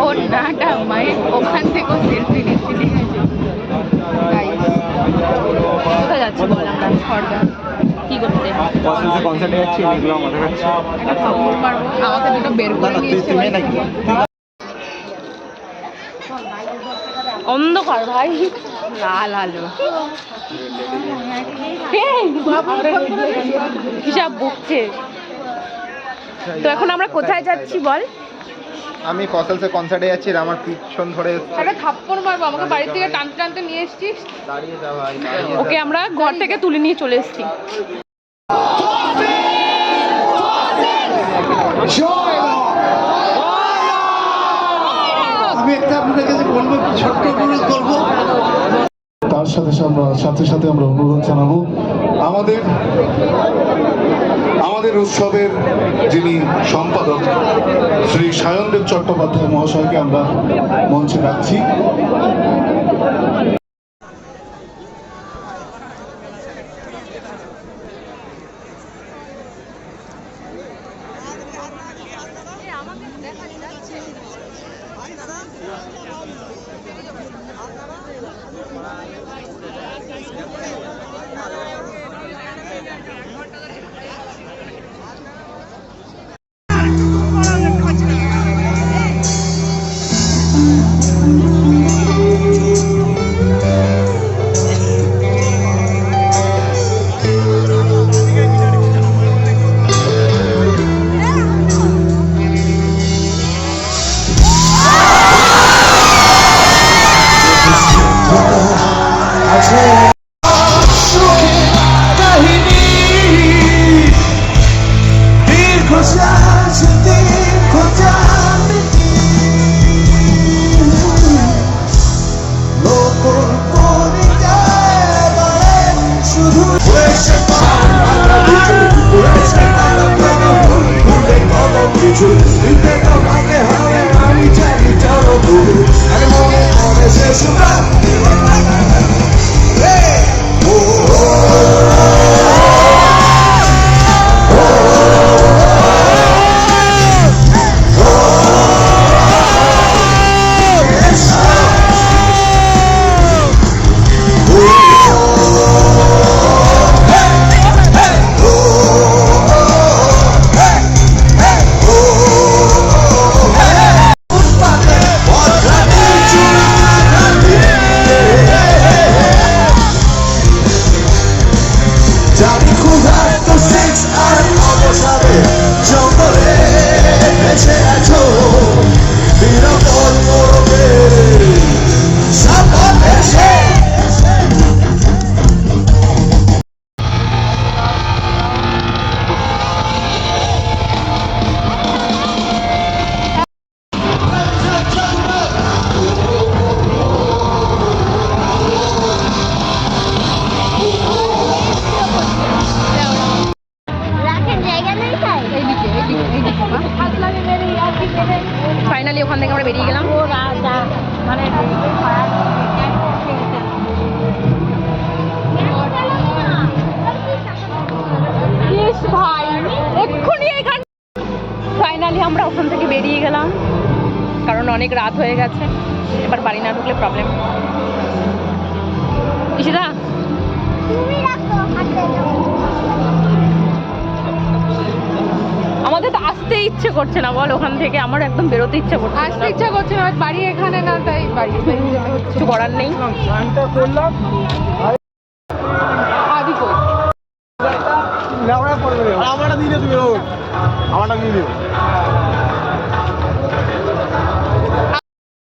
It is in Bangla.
ওর নাটা মায়ের ওখান থেকেও সেলফি নিচ্ছি, ঠিক আছে? কোথায় যাচ্ছি বল আমরা? খড়দা কি করতে? কনসার্টে যাচ্ছি, এগুলো মাথা খাচ্ছি। একটা থাপ্পড় মারবো, আমাকে দুটো বের করে নিয়ে এসছে নাকি? অন্ধকার ভাই, লাল আলো হিসাব বকছে। তো এখন আমরা কোথায় যাচ্ছি বল? আমি ফসলসের কনসার্টে যাচ্ছি, আমার পিছন ধরে একটা থাপ্পড় মারবো, আমাকে বাড়ি থেকে টানতে টানতে নিয়ে এসছিস। দাঁড়িয়ে যা ভাই। ওকে আমরা ঘর থেকে তুলে নিয়ে চলে এসেছি। আমি একটা আপনাদের কাছে বলবো, ছোট্ট অনুরোধ করবো। তার সাথে সাথে আমরা অনুরোধ জানাবো আমাদের উৎসবের যিনি সম্পাদক শ্রী সায়নদেব চট্টোপাধ্যায় মহাশয়কে আমরা মঞ্চে রাখছি। ফাইনালি ওখান থেকে আমরা বেরিয়ে গেলাম। ভাই এক্ষুনি এখানে ফাইনালি আমরা ওখান থেকে বেরিয়ে গেলাম, কারণ অনেক রাত হয়ে গেছে, এবার বাড়ি না ঢুকলে প্রবলেম। ইশিতা আমাদের তো আসতে ইচ্ছে করছে না বল ওখান থেকে, আমার একদম বেরোতে ইচ্ছে করছে, আসতে ইচ্ছা করছে না, বাড়ি এখানে না, তাই বাড়ি কিছু করার নেই। আদি কই আমারটা দিয়ে দেবে, আমারটা দিয়ে দেবে।